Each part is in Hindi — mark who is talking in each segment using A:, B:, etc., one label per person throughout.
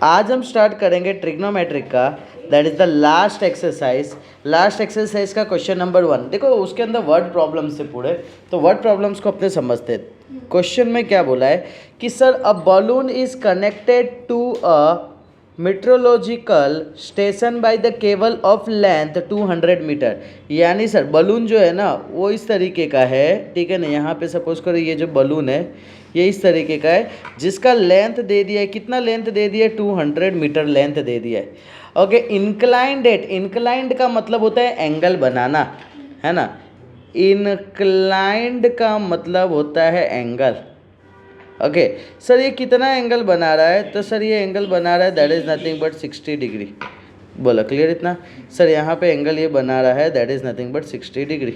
A: आज हम स्टार्ट करेंगे ट्रिग्नोमेट्रिक का, that is the last exercise. Last exercise का क्वेश्चन नंबर 1। देखो उसके अंदर वर्ड प्रॉब्लम्स से पूरे, तो वर्ड प्रॉब्लम्स को अपने समझते हैं। क्वेश्चन में क्या बोला है कि sir a balloon is connected to a meteorological station by the cable of length 200 metre. यानी सर बलून जो है ना वो इस तरीके का है, ठीक है ना। यहाँ पे सपोज करो ये जो बलून है ये इस तरीके का है, जिसका लेंथ दे दिया है, कितना लेंथ दे दिया है, 200 मीटर लेंथ दे दिया है। ओके, इंक्लाइंड एट, इंक्लाइंड का मतलब होता है एंगल बनाना, है ना। इंक्लाइंड का मतलब होता है एंगल। ओके सर ये कितना एंगल बना रहा है, तो सर ये एंगल बना रहा है that is nothing but 60 degree. बोला क्लियर इतना। सर यहाँ पे एंगल ये बना रहा है that is nothing but 60 degree.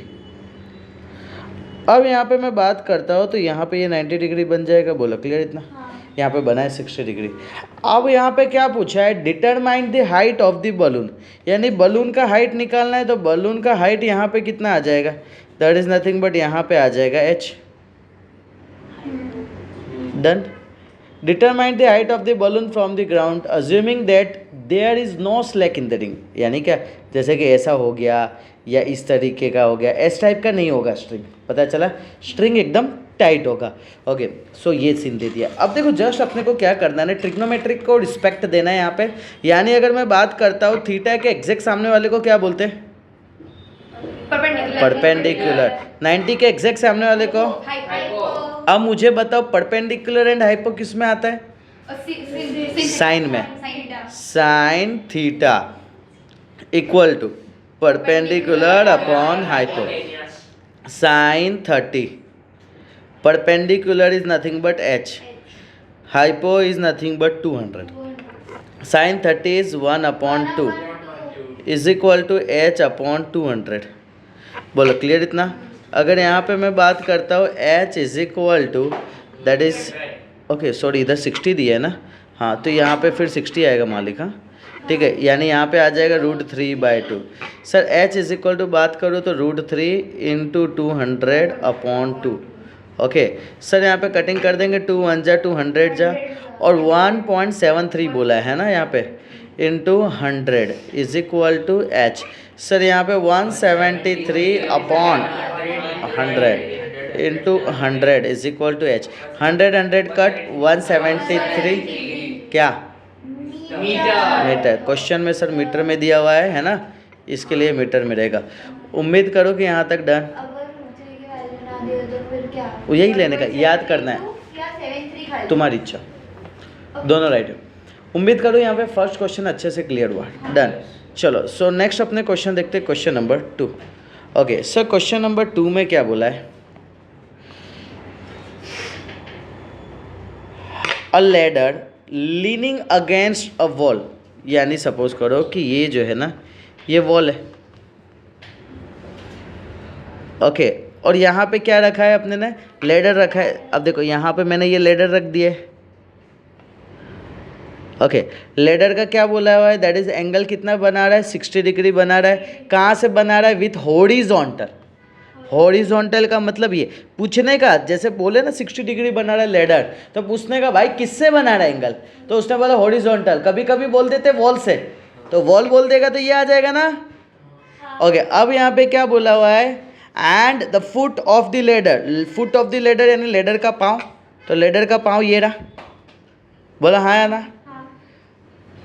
A: अब यहाँ पे मैं बात करता हूँ तो यहाँ पे ये 90 डिग्री बन जाएगा। बोला क्लियर इतना। यहाँ पे बना है 60 डिग्री। अब यहाँ पे क्या पूछा है, determine the height of the balloon, यानी बलून का हाइट निकालना है। तो बलून का हाइट यहाँ पे कितना आ जाएगा, दैट इज़ नथिंग बट यहाँ पे आ जाएगा h। Done. Determine the height of the balloon from the ground assuming that there is no slack in the ring. यानी क्या, जैसे कि ऐसा हो गया या इस तरीके का हो गया, एस टाइप का नहीं होगा स्ट्रिंग, पता चला। स्ट्रिंग एकदम टाइट होगा। ओके सो ये सीन दे दिया। अब देखो जस्ट अपने को क्या करना है, ट्रिग्नोमेट्रिक को रिस्पेक्ट देना है यहाँ पे। यानी अगर मैं बात करता हूँ थीटा के एग्जैक्ट सामने वाले को क्या बोलते हैं, परपेंडिकुलर। 90 के एग्जैक्ट सामने वाले को, अब मुझे बताओ परपेंडिकुलर एंड हाइपो किस में आता है, साइन में। Sine theta equal to perpendicular upon hypo. Sine 30 perpendicular is nothing but h, hypo is nothing but 200। Sine 30 is 1/2 is equal to h upon 200। बोलो क्लियर इतना। अगर यहाँ पे मैं बात करता हूँ h is equal to that is, okay sorry इधर 60 दिया है ना, हाँ तो यहाँ पे फिर 60 आएगा मालिक, हाँ ठीक है। यानी यहाँ पे आ जाएगा √3/2। Sir h is equal to बात करूँ तो √3 × 200/2। ओके सर यहाँ पे कटिंग कर देंगे, 2 1 जा 200 जा, और 1.73 बोला है ना यहाँ पे, into 100 is equal to h। Sir यहाँ पे 173/100 into 100 is equal to h। 100 cut 173 क्या, मीटर। क्वेश्चन में सर मीटर में दिया हुआ है ना, इसके लिए मीटर में रहेगा। उम्मीद करो कि यहाँ तक डन। यही लेने का, याद करना है, तुम्हारी इच्छा, दोनों राइट है। उम्मीद करो यहाँ पे फर्स्ट क्वेश्चन अच्छे से क्लियर हुआ। डन। चलो सो नेक्स्ट अपने क्वेश्चन देखते हैं, question number 2। Okay sir question number 2 में क्या बोला है, अ ladder leaning against a wall. यानी सपोज करो कि ये जो है ना ये वॉल है, ओके और यहाँ पे क्या रखा है अपने ने, लैडर रखा है। अब देखो यहाँ पे मैंने ये लैडर रख दिया है। ओके लैडर का क्या बोला हुआ है, दैट इज एंगल कितना बना रहा है, 60 डिग्री बना रहा है। कहाँ से बना रहा है, विथ हॉरिजॉन्टल। हॉरिजॉन्टल का मतलब ये पूछने का, जैसे बोले ना 60 डिग्री बना रहा है लैडर, तो पूछने का भाई किससे बना रहा है एंगल, तो उसने बोला हॉरिजॉन्टल। कभी कभी बोल देते वॉल से, तो वॉल बोल देगा तो ये आ जाएगा ना। ओके अब यहाँ पे क्या बोला हुआ है, and the foot of the ladder. Foot of the ladder यानी लेडर का पाँव, तो लेडर का पाँव ये रहा। बोला हाँ या ना।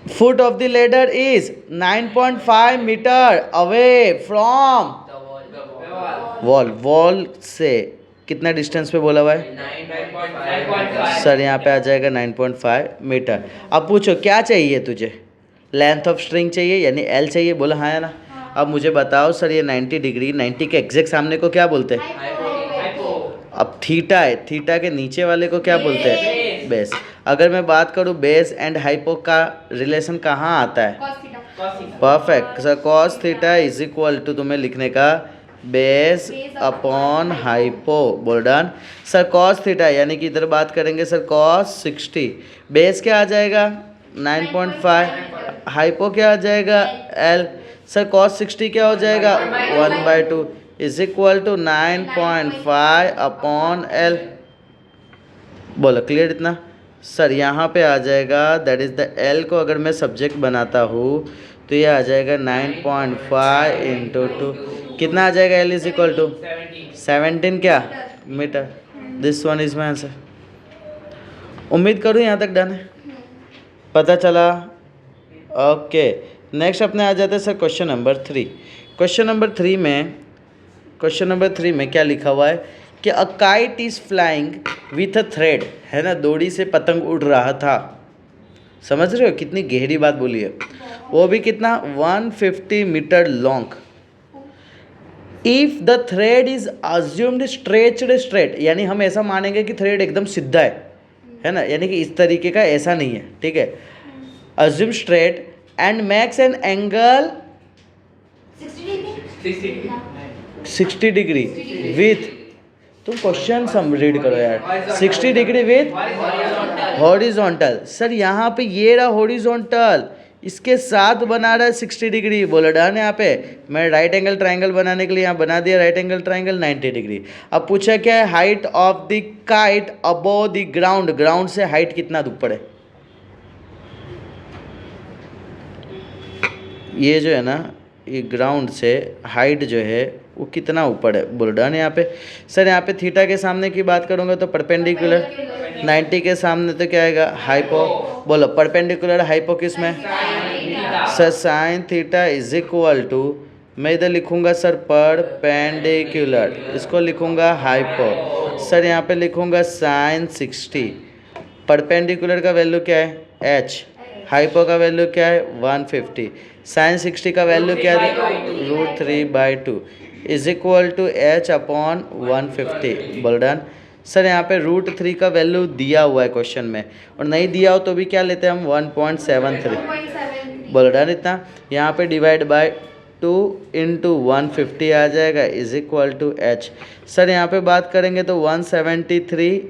A: Foot of the ladder is 9.5 metre away from wall. Wall से कितना डिस्टेंस पे बोला हुआ है, 9.5। सर यहाँ पे आ जाएगा 9.5 मीटर। अब पूछो क्या चाहिए तुझे, लेंथ ऑफ स्ट्रिंग चाहिए यानी L चाहिए। बोला हाँ या ना। अब मुझे बताओ सर ये 90 डिग्री, 90 के एग्जैक्ट सामने को क्या बोलते हैं, अब थीटा है, थीटा के नीचे वाले को क्या बोलते हैं, बेस। अगर मैं बात करूँ बेस एंड हाइपो का रिलेशन कहाँ आता है, perfect. Sir cos theta is equal to तुम्हें लिखने का बेस अपॉन हाइपो। बोल डन। सर कॉस थीटा यानी कि इधर बात करेंगे सर कॉस 60, बेस क्या आ जाएगा 9.5, हाइपो क्या आ जाएगा L। सर कॉस 60 क्या हो जाएगा 1/2 is equal to 9.5 upon L। बोलो क्लियर इतना। सर यहाँ पे आ जाएगा दैट इज़ द एल को अगर मैं सब्जेक्ट बनाता हूँ तो ये आ जाएगा 9.5 इंटू 2, कितना आ जाएगा एल इज इक्वल टू 17 क्या metre. This one is my answer. उम्मीद करूँ यहाँ तक डन है, पता चला। ओके नेक्स्ट अपने आ जाते हैं sir question number 3। Question number 3 में क्या लिखा हुआ है कि अ kite is flying with a thread, है ना, दोड़ी से पतंग उड़ रहा था। समझ रहे हो कितनी गहरी बात बोली है, वो भी कितना 150 metre long. If the thread is assumed stretched straight, यानी हम ऐसा मानेंगे कि थ्रेड एकदम सीधा है ना, यानी कि इस तरीके का ऐसा नहीं है, ठीक है। Assume straight and makes an angle 60 degree with, तुम क्वेश्चन सम रीड करो यार, 60 डिग्री विथ हॉरिजॉन्टल। सर यहाँ पे ये रहा हॉरिजॉन्टल, इसके साथ बना रहा है 60 डिग्री। बोला डन। यहाँ पे मैं राइट एंगल ट्राइंगल बनाने के लिए यहाँ बना दिया राइट एंगल ट्राइंगल 90 डिग्री। अब पूछा क्या है, height of the kite above the ground, ground से हाइट कितना ऊपर है। ये जो है ना, ये ग्राउंड से हाइट जो है वो कितना ऊपर है। बोल डन। यहाँ पे सर यहाँ पे थीटा के सामने की बात करूँगा तो परपेंडिकुलर, 90 के सामने तो क्या आएगा हाइपो। बोलो परपेंडिकुलर हाइपो किस में sir, sine theta is equal to, मैं इधर लिखूँगा सर परपेंडिकुलर, इसको लिखूँगा हाइपो। सर यहाँ पे लिखूँगा साइन 60, परपेंडिकुलर का वैल्यू क्या है एच, हाइपो का वैल्यू क्या है 150, साइन 60 का वैल्यू क्या है √3/2 is equal to H upon 150। बोल डन। सर यहाँ पे √3 का वैल्यू दिया हुआ है क्वेश्चन में, और नहीं दिया हो तो भी क्या लेते हैं हम 1.73। बोल डन। इतना यहाँ पे डिवाइड बाय 2 इंटू 150 आ जाएगा is equal to H. Sir यहाँ पे बात करेंगे तो 173,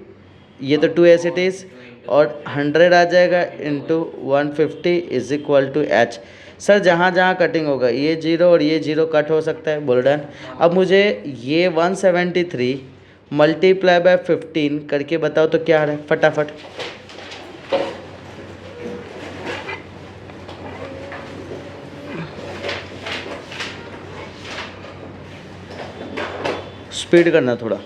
A: ये तो 2 एस इट इज़, और 100 आ जाएगा into 150 is equal to H. Sir जहाँ जहाँ कटिंग होगा ये 0 और ये 0 कट हो सकता है। बोल डन। अब मुझे ये 173 मल्टीप्लाई बाय 15 करके बताओ तो क्या आ रहा है फटाफट। स्पीड करना थोड़ा।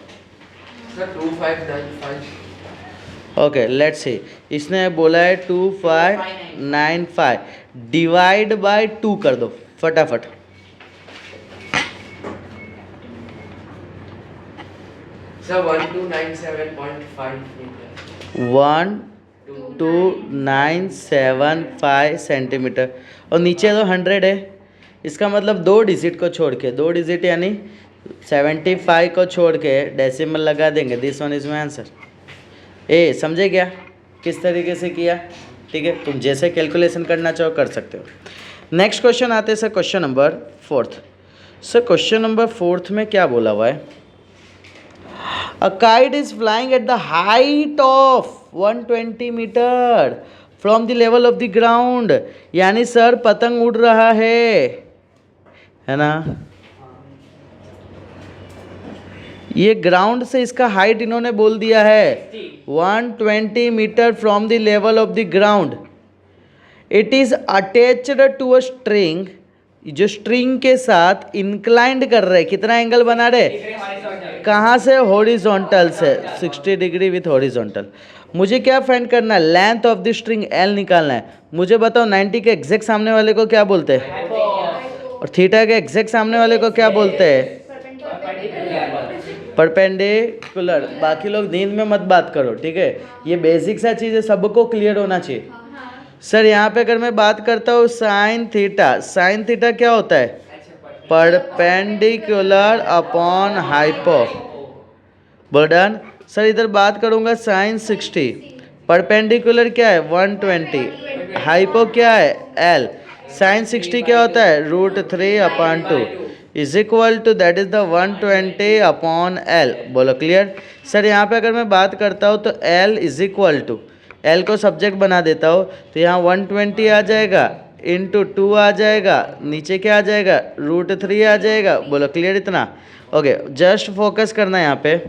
A: ओके लेट्स सी, इसने बोला है 2595 डिवाइड बाय 2 कर दो फटाफट।
B: सर 1297.5 मीटर,
A: 1297.5 सेंटीमीटर, और नीचे तो 100 है, इसका मतलब 2 डिजिट को छोड़ के, 2 डिजिट यानी 75 को छोड़ के डेसिमल लगा देंगे। This one is my answer. ए समझे क्या किस तरीके से किया, ठीक है। तुम जैसे कैलकुलेशन करना चाहो कर सकते हो। नेक्स्ट क्वेश्चन आते हैं sir question number 4। Sir question number 4 में क्या बोला हुआ है, a kite is flying at the height of 120 metre from the level of the ground, यानी सर पतंग उड़ रहा है ना। ये ग्राउंड से इसका हाइट इन्होंने बोल दिया है 120 metre from the level of the ground. It is attached to a string, जो स्ट्रिंग के साथ इंक्लाइंड कर रहे, कितना एंगल बना रहे, कहाँ से, हॉरिजॉन्टल से, 60 डिग्री विथ हॉरिजॉन्टल। मुझे क्या फाइंड करना है, length of the string L निकालना है। मुझे बताओ 90 के एग्जैक्ट सामने वाले को क्या बोलते हैं, और थीटा के एग्जैक्ट सामने वाले को क्या बोलते हैं, परपेंडिकुलर। बाकी लोग नींद में मत बात करो, ठीक है, ये बेसिक सा चीज़ है, सबको क्लियर होना चाहिए। सर यहाँ पे अगर मैं बात करता हूँ साइन थीटा, साइन थीटा क्या होता है, परपेंडिकुलर अपॉन हाइपो। बोल्डन। सर इधर बात करूँगा साइन 60, परपेंडिकुलर क्या है 120, हाइपो क्या है एल, साइन 60 क्या होता है √3/2 is equal to that is the 120 upon L. बोलो क्लियर। सर यहाँ पे अगर मैं बात करता हूँ तो L is equal to, L को सब्जेक्ट बना देता हूँ तो यहाँ 120 आ जाएगा इंटू 2 आ जाएगा, नीचे क्या आ जाएगा √3 आ जाएगा। बोलो क्लियर इतना। ओके जस्ट फोकस करना है यहाँ पे।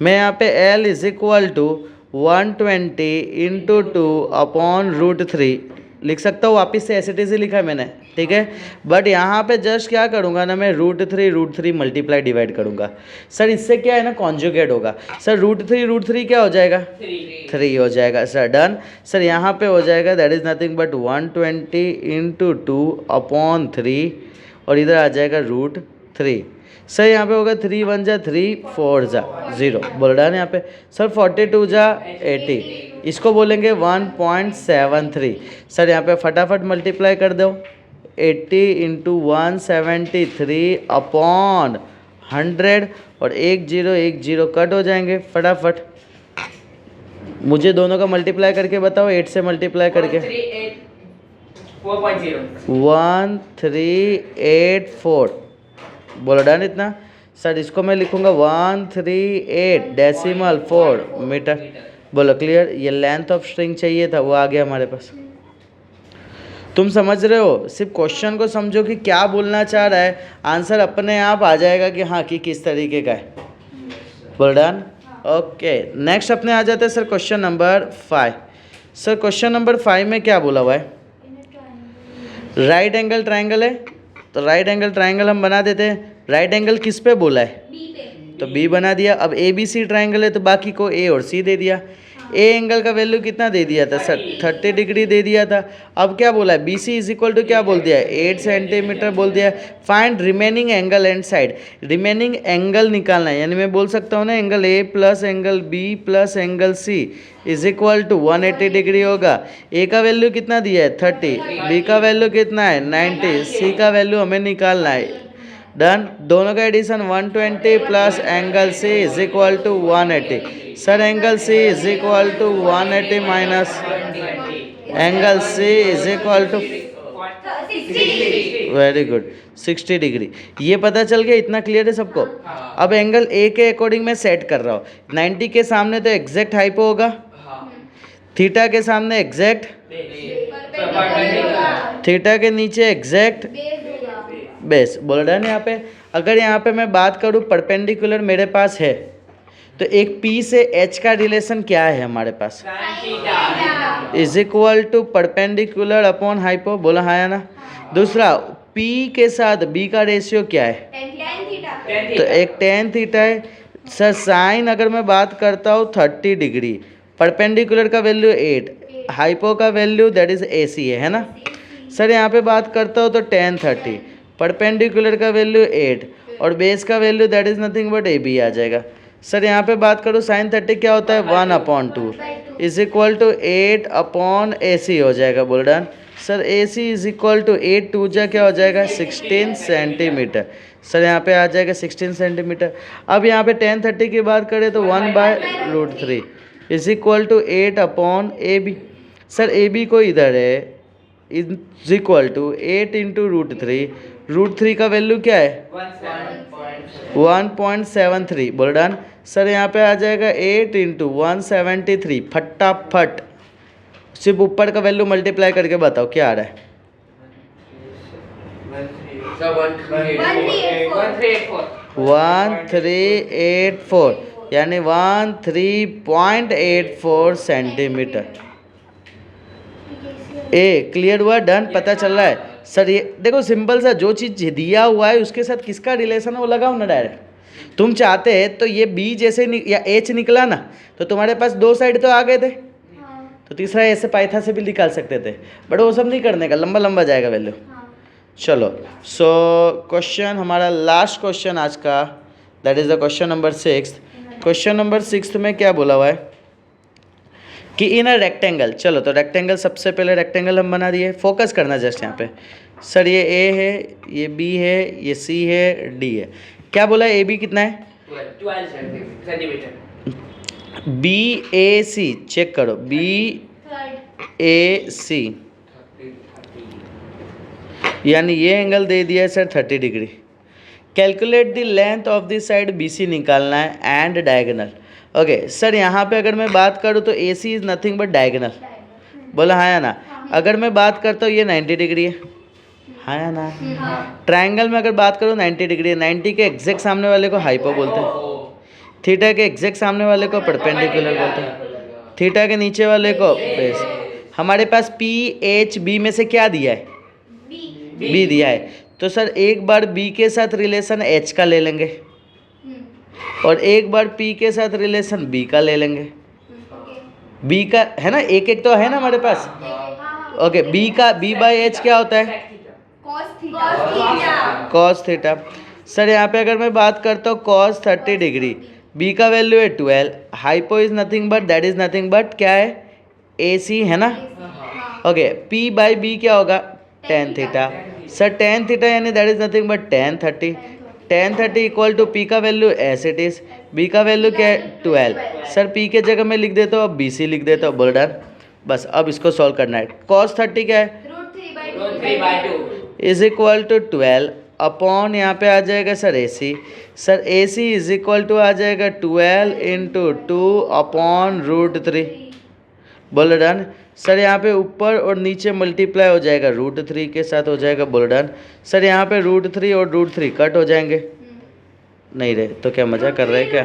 A: मैं यहाँ पे L is equal to 120 into 2 upon √3 लिख सकता हूँ, वापस से ऐसे ही लिखा है मैंने, ठीक है। बट यहाँ पे जस्ट क्या करूँगा ना, मैं √3 मल्टीप्लाई डिवाइड करूँगा। सर इससे क्या है ना, कॉन्जुगेट होगा। सर √3 क्या हो जाएगा, 3 हो जाएगा। Sir done. सर यहाँ पे हो जाएगा that is nothing but 120 into 2 upon 3 और इधर आ जाएगा √3। सर यहाँ पे होगा 3 1 जा 3 4 जा 0 बोल रहा है यहाँ पे। सर 42 जा 80, इसको बोलेंगे 1.73। सर यहाँ पे फटाफट मल्टीप्लाई कर दो, 80 इंटू 173 अपॉन 100 और 1 0 कट हो जाएंगे फटाफट। मुझे दोनों का मल्टीप्लाई करके बताओ, 8 से मल्टीप्लाई करके 1384 बोलो डन इतना। सर इसको मैं लिखूंगा 138.4 मीटर। बोलो क्लियर। ये लेंथ ऑफ स्ट्रिंग चाहिए था, वो आ गया हमारे पास। तुम समझ रहे हो, सिर्फ क्वेश्चन को समझो कि क्या बोलना चाह रहा है, आंसर अपने आप आ जाएगा कि हाँ कि किस तरीके का है। बोल डन। ओके नेक्स्ट अपने आ जाते हैं sir question number 5। Sir question number 5 में क्या बोला हुआ है, राइट एंगल ट्राइंगल है, तो राइट एंगल ट्राइंगल हम बना देते हैं। राइट एंगल किस पे बोला है,
C: बी पे।
A: तो बी बना दिया। अब ए बी सी ट्राइंगल है तो बाकी को ए और सी दे दिया। ए एंगल का वैल्यू कितना दे दिया था सर, 30 डिग्री दे दिया था। अब क्या बोला है, B C is equal to क्या बोल दिया है, 8 सेंटीमीटर बोल दिया है। Find remaining angle and side, remaining angle निकालना है, यानी मैं बोल सकता हूँ ना angle A plus angle B plus angle C is equal to 180 degree होगा। ए का वैल्यू कितना दिया है 30, बी का वैल्यू कितना है 90, सी का वैल्यू हमें निकालना है। डन। दोनों का addition 120 plus angle C is equal to 180। Sir angle C is equal to 180 minus angle C is equal to, very good, 60 degree. ये पता चल गया, इतना क्लियर है सबको। अब एंगल ए के अकॉर्डिंग मैं सेट कर रहा हूँ। 90 के सामने तो एग्जैक्ट हाइपो होगा, थीटा के सामने एग्जैक्ट, थीटा के नीचे एग्जैक्ट बेस। बोल रहा है ना यहाँ पे। अगर यहाँ पे मैं बात करूँ परपेंडिकुलर मेरे पास है, तो एक P से H का रिलेशन क्या है हमारे पास, is equal to perpendicular upon hypo. बोला हाँ या ना। दूसरा P के साथ B का रेशियो क्या है, तो एक tan थीटा है। सर साइन अगर मैं बात करता हूँ 30 डिग्री, परपेंडिकुलर का वैल्यू 8, हाइपो का वैल्यू दैट इज AC है ना। सर यहाँ पे बात करता हूँ तो tan 30, परपेंडिकुलर का वैल्यू 8 और बेस का value that is nothing but AB आ जाएगा। सर यहाँ पे बात करूँ साइन 30 क्या होता है 1/2 is equal to 8 upon AC हो जाएगा। बोल डन। सर AC इज इक्वल टू 8 2 जा क्या हो जाएगा 16 सेंटीमीटर। सर यहाँ पे आ जाएगा 16 सेंटीमीटर। अब यहाँ पे tan 30 की बात करें तो 1/√3 is equal to 8 upon AB। Sir AB को इधर है इज इक्वल टू 8 इंटू √3 का वैल्यू क्या है 1.73। बोल डन। सर यहाँ पे आ जाएगा 8 इंटू 173, फटाफट सिर्फ ऊपर का वैल्यू मल्टीप्लाई करके बताओ क्या आ रहा है।
B: सर
A: 1384 यानी 13.84 सेंटीमीटर। ए क्लियर हुआ, डन, पता चल रहा है। सर ये देखो सिंपल सा, जो चीज़ दिया हुआ है उसके साथ किसका रिलेशन है वो लगाओ ना डायरेक्ट। तुम चाहते हैं तो ये बी जैसे या एच निकला ना, तो तुम्हारे पास 2 साइड तो आ गए थे, तो तीसरा ऐसे पाइथा से भी निकाल सकते थे, बट वो सब नहीं करने का, लंबा लंबा जाएगा वैल्यू। चलो सो क्वेश्चन हमारा लास्ट क्वेश्चन आज का, that is the question number 6। Question number 6 में क्या बोला हुआ है कि इन अ रेक्टेंगल। चलो तो रेक्टेंगल, सबसे पहले रेक्टेंगल हम बना दिए, फोकस करना जस्ट यहाँ पे। सर ये ए है, ये बी है, ये सी है, डी है। क्या बोला है, ए बी कितना है
B: 12 centimetre.
A: B A C check करो, बी ए सी यानी ये एंगल दे दिया है sir 30 degree. Calculate the length of the side B C निकालना है एंड डायगोनल। ओके सर यहाँ पे अगर मैं बात करूँ तो ए सी इज़ नथिंग बट डायगोनल। बोला हाँ या ना। अगर मैं बात करता हूँ ये 90 डिग्री है, हाँ या ना। ट्रायंगल में अगर बात करूँ 90 डिग्री है, 90 के एग्जैक्ट सामने वाले को हाइपो बोलते हैं, थीटा के एग्जैक्ट सामने वाले को परपेंडिकुलर बोलते हैं। थीटा के नीचे वाले को बेस। हमारे पास पी एच बी में से क्या दिया है? बी दिया है। तो सर एक बार बी के साथ रिलेशन एच का ले लेंगे और एक बार पी के साथ रिलेशन बी का ले लेंगे। बी का है ना, एक एक तो है ना हमारे पास। ओके, बी का बी बाई एच क्या होता है? Cos theta. सर यहाँ पे अगर मैं बात करता हूँ कॉस 30 डिग्री, बी का वैल्यू है 12, hypo is nothing but that is nothing but क्या है? ए सी है ना। ओके, पी बाई बी क्या होगा? Tan theta. Sir tan theta यानी that is nothing but tan 30। Tan 30 equal to P का value as it is, B का वैल्यू क्या है? 12। सर पी के जगह में लिख देता हूँ, अब बी सी लिख देता हूँ, बोल डन। बस अब इसको सॉल्व करना है। कॉस 30 क्या है?
B: √3/2
A: इज इक्वल टू 12 अपॉन यहाँ पे आ जाएगा sir A C. Sir A C is equal to आ जाएगा 12 इंटू 2 अपॉन √3, बोलो डन। सर यहाँ पे ऊपर और नीचे मल्टीप्लाई हो जाएगा, √3 के साथ हो जाएगा, बोलो डन। सर यहाँ पे √3 और √3 कट हो जाएंगे, नहीं रहे तो क्या मजा कर रहे हैं क्या?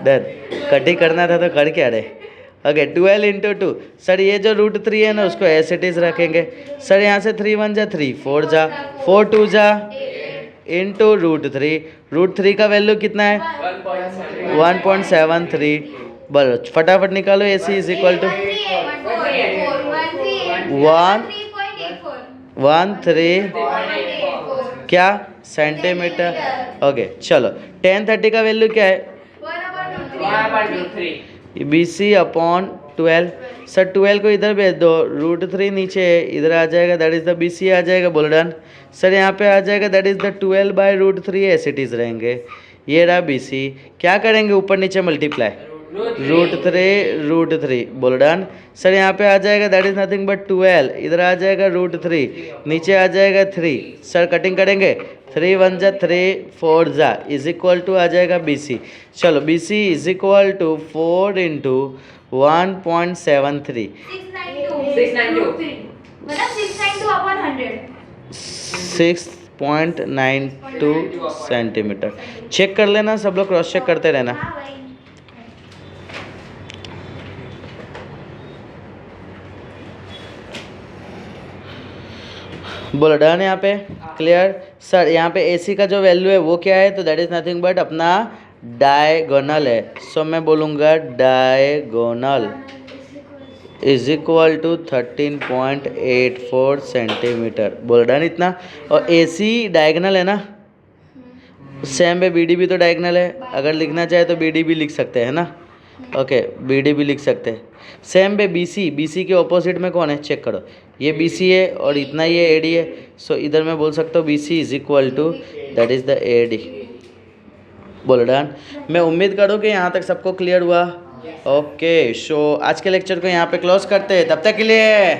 A: डन, कट ही करना था तो कर क्या रहे? Okay, 12 into 2। सर ये जो √3 है ना उसको एस इट इज रखेंगे। सर यहाँ से 3 1 जा 3, 4 जा 4 2 जा इंटू √3। √3 का वैल्यू कितना है? 1.73। बोलो फटाफट निकालो। ए सी इज इक्वल टू 113 क्या सेंटीमीटर। ओके चलो, टेन 30 का वैल्यू क्या है?
B: 1/√3
A: बी सी अपॉन 12। सर 12 को इधर भेज दो, √3 नीचे है, इधर आ जाएगा, that is the B C आ जाएगा, बोलो डन। सर यहाँ पे आ जाएगा that is the 12/√3 as it is रहेंगे। ये रहा बी सी, क्या करेंगे ऊपर नीचे मल्टीप्लाई, √3 बोलो डन। सर यहाँ पे आ जाएगा दैट इज़ नथिंग बट 12, इधर आ जाएगा √3, नीचे आ जाएगा 3। सर कटिंग करेंगे, 3 1 जा 3, 4 जा इज इक्वल टू आ जाएगा बी सी। चलो B C is equal to 4 into 1.73 6.92 centimetre. Check कर लेना, सब लोग क्रॉस चेक करते रहना। बोलो डन। यहाँ पे क्लियर। सर यहाँ पे AC का जो वैल्यू है वो क्या है? तो दैट इज नथिंग बट अपना डायगोनल है। सो मैं बोलूँगा diagonal is equal to 13.84 centimetre. बोलो डन इतना। और AC डायगोनल है ना, सेम पे BD भी तो डायगोनल है, अगर लिखना चाहे तो BD भी लिख सकते हैं ना। ओके BD भी लिख सकते हैं। सेम पे BC के ऑपोजिट में कौन है? चेक करो, ये BC है और इतना ये AD है। सो इधर मैं बोल सकता हूँ BC is equal to that is the AD। बोलो डन। मैं उम्मीद करूँ कि यहाँ तक सबको क्लियर हुआ। ओके सो आज के लेक्चर को यहाँ पे क्लोज करते हैं, तब तक के लिए